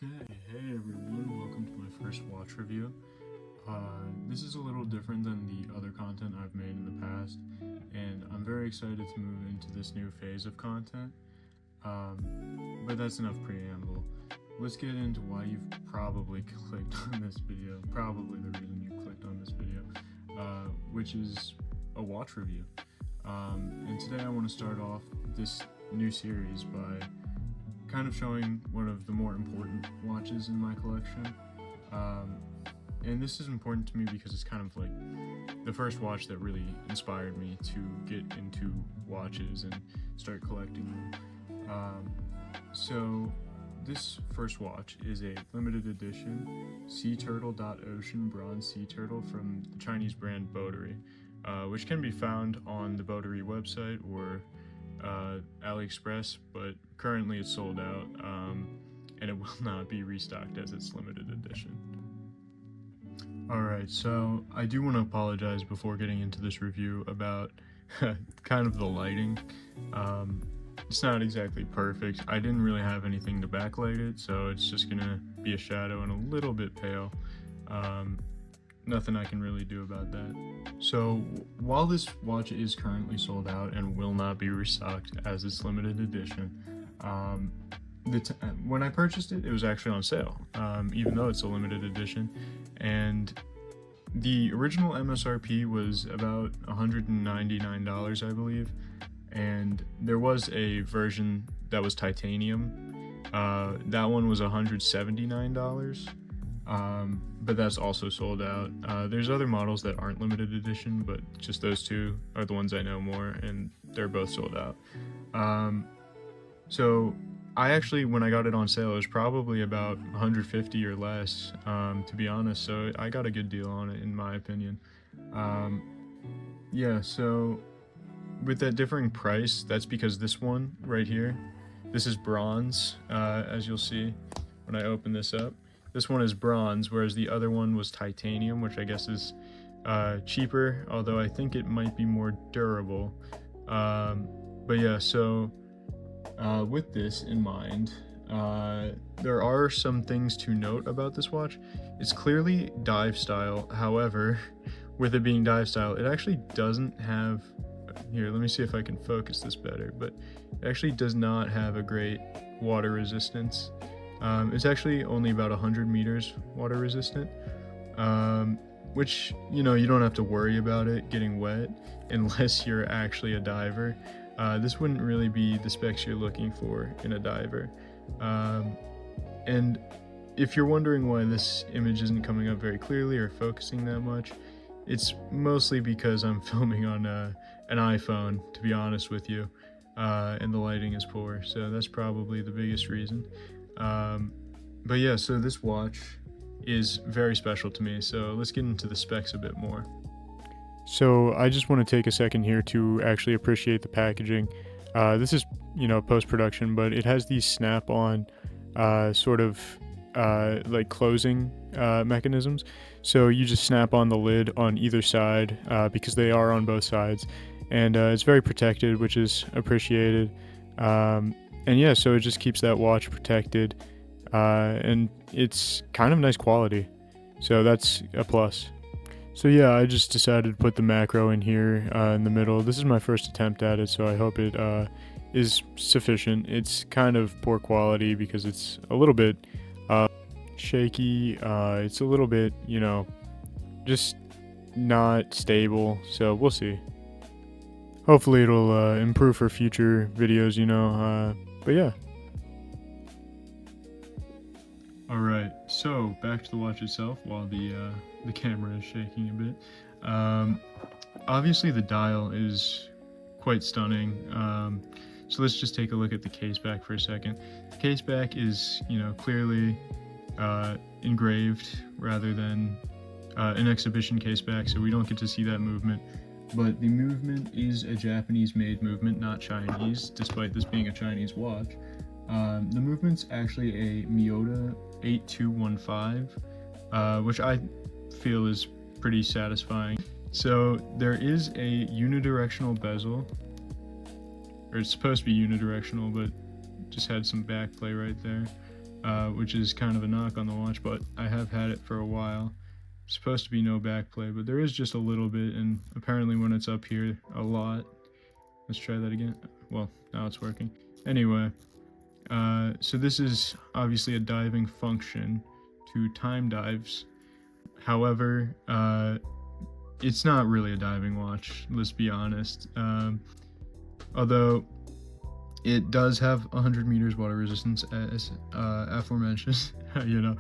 Okay, hey everyone, welcome to my first watch review. This is a little different than the other content I've made in the past, and I'm very excited to move into this new phase of content. But that's enough preamble. Let's get into why you've probably clicked on this video, probably the reason you clicked on this video, which is a watch review. And today I want to start off this new series by kind of showing one of the more important watches in my collection. And this is important to me because it's kind of like the first watch that really inspired me to get into watches and start collecting them. So this first watch is a limited edition SeaTurtle.Ocean bronze sea turtle from the Chinese brand Boderry, which can be found on the Boderry website or AliExpress, but currently it's sold out, and it will not be restocked as it's limited edition. Alright, so I do want to apologize before getting into this review about kind of the lighting. It's not exactly perfect. I didn't really have anything to backlight it, so it's just gonna be a shadow and a little bit pale. Nothing I can really do about that. So while this watch is currently sold out and will not be restocked as its limited edition, when I purchased it, it was actually on sale, even though it's a limited edition, and the original MSRP was about $199, I believe, and there was a version that was titanium. That one was $179. But that's also sold out. There's other models that aren't limited edition, but just those two are the ones I know more, and they're both sold out. So I actually, when I got it on sale, it was probably about $150 or less, to be honest, so I got a good deal on it, in my opinion. Yeah, so with that differing price, that's because this one right here, this is bronze, as you'll see when I open this up. This one is bronze, whereas the other one was titanium, which I guess is cheaper, although I think it might be more durable. But yeah, so with this in mind, there are some things to note about this watch. It's clearly dive style. However, with it being dive style, it actually doesn't have, here, let me see if I can focus this better, but it actually does not have a great water resistance. It's actually only about 100 meters water resistant, which, you know, you don't have to worry about it getting wet unless you're actually a diver. This wouldn't really be the specs you're looking for in a diver. And if you're wondering why this image isn't coming up very clearly or focusing that much, it's mostly because I'm filming on an iPhone, to be honest with you, and the lighting is poor, so that's probably the biggest reason. But yeah, so this watch is very special to me, so let's get into the specs a bit more. So I just want to take a second here to actually appreciate the packaging. This is, you know, post-production, but it has these snap-on sort of like closing mechanisms. So you just snap on the lid on either side, because they are on both sides, and it's very protected, which is appreciated. And yeah, so it just keeps that watch protected, and it's kind of nice quality, so that's a plus. So yeah, I just decided to put the macro in here in the middle. This is my first attempt at it, so I hope it is sufficient. It's kind of poor quality because it's a little bit shaky. It's a little bit, you know, just not stable, so we'll see. Hopefully it'll improve for future videos, you know, but yeah. Alright, so back to the watch itself while the camera is shaking a bit. Obviously the dial is quite stunning, so let's just take a look at the case back for a second. The case back is, you know, clearly engraved rather than an exhibition case back, so we don't get to see that movement. But the movement is a Japanese-made movement, not Chinese, despite this being a Chinese watch. The movement's actually a Miyota 8215, which I feel is pretty satisfying. So there is a unidirectional bezel, or it's supposed to be unidirectional, but just had some backplay right there. which is kind of a knock on the watch, but I have had it for a while. It's supposed to be no backplay, but there is just a little bit, and apparently when it's up here a lot. Let's try that again. Well, now it's working. Anyway, so this is obviously a diving function to time dives. However, it's not really a diving watch, let's be honest. Although it does have 100 meters water resistance, as aforementioned. You know,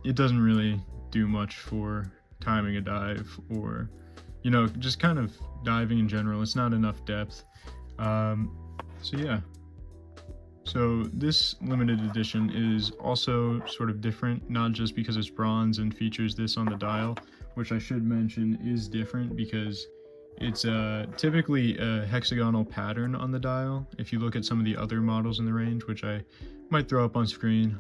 it doesn't really do much for timing a dive, or, you know, just kind of diving in general. It's not enough depth. So yeah. So this limited edition is also sort of different, not just because it's bronze and features this on the dial, which I should mention is different because it's typically a hexagonal pattern on the dial. If you look at some of the other models in the range, which I might throw up on screen,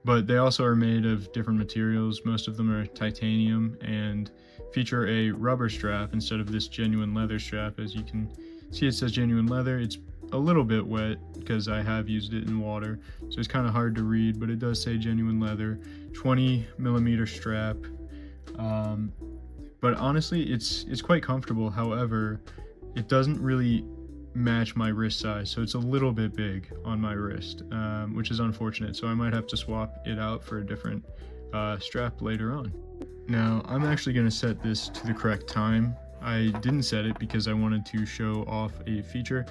but they also are made of different materials. Most of them are titanium and feature a rubber strap instead of this genuine leather strap. As you can see, it says genuine leather. It's a little bit wet because I have used it in water, so it's kind of hard to read, but it does say genuine leather, 20 millimeter strap. But honestly, it's quite comfortable. However, it doesn't really match my wrist size, so it's a little bit big on my wrist, which is unfortunate. So I might have to swap it out for a different strap later on. Now, I'm actually going to set this to the correct time. I didn't set it because I wanted to show off a feature,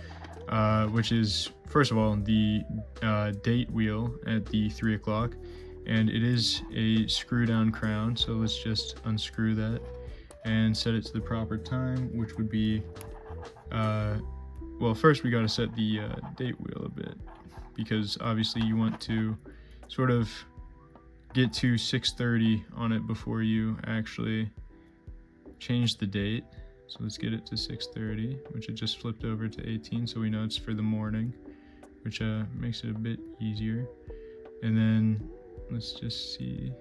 which is, first of all, the date wheel at the 3 o'clock, and it is a screw down crown. So let's just unscrew that and set it to the proper time, which would be, well, first we got to set the date wheel a bit, because obviously you want to sort of get to 6:30 on it before you actually change the date. So let's get it to 6:30, which it just flipped over to 18, so we know it's for the morning, which makes it a bit easier. And then let's just see.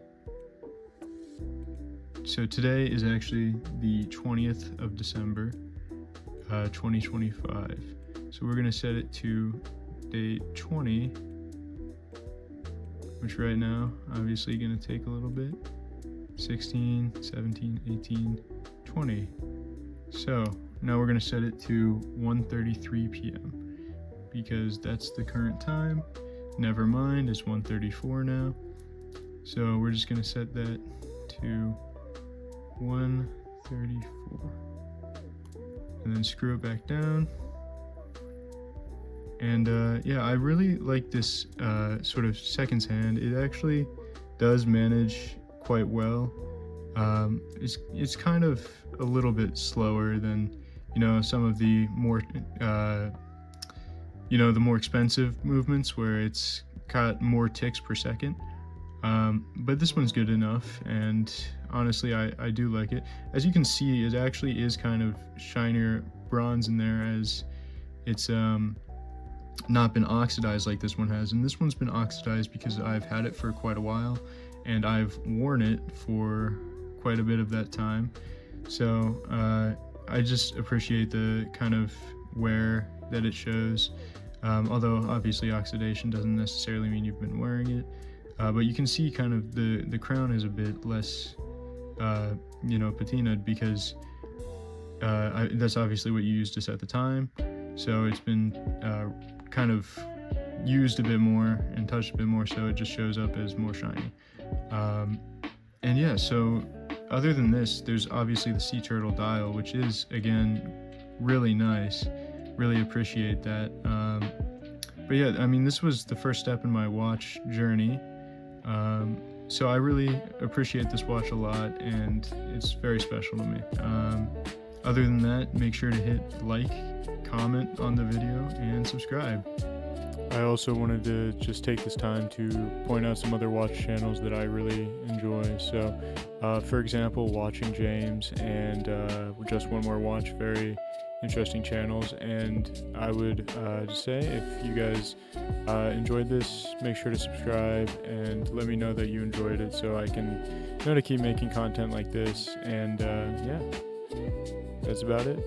So today is actually the 20th of December, 2025. So we're going to set it to date 20, which right now obviously going to take a little bit. 16, 17, 18, 20. So now we're going to set it to 1:33 p.m. because that's the current time. Never mind, it's 1:34 now. So we're just going to set that to 1:34 and then screw it back down. And yeah, I really like this sort of seconds hand. It actually does manage quite well. It's kind of a little bit slower than, you know, some of the more you know, the more expensive movements where it's got more ticks per second. But this one's good enough, and honestly I do like it. As you can see, it actually is kind of shinier bronze in there, as it's not been oxidized like this one has. And this one's been oxidized because I've had it for quite a while and I've worn it for quite a bit of that time. So I just appreciate the kind of wear that it shows, although obviously oxidation doesn't necessarily mean you've been wearing it. But you can see kind of the crown is a bit less you know, patinaed, because that's obviously what you used to set the time. So it's been kind of used a bit more and touched a bit more, so it just shows up as more shiny. And yeah, so other than this, there's obviously the SeaTurtle dial, which is, again, really nice. Really appreciate that. But yeah, I mean, this was the first step in my watch journey. So I really appreciate this watch a lot, and it's very special to me. Other than that, make sure to hit like, comment on the video, and subscribe. I also wanted to just take this time to point out some other watch channels that I really enjoy. So, for example, Watching James and Just One More Watch, very interesting channels. And I would just say, if you guys enjoyed this, make sure to subscribe and let me know that you enjoyed it, so I can know to keep making content like this. And yeah, that's about it.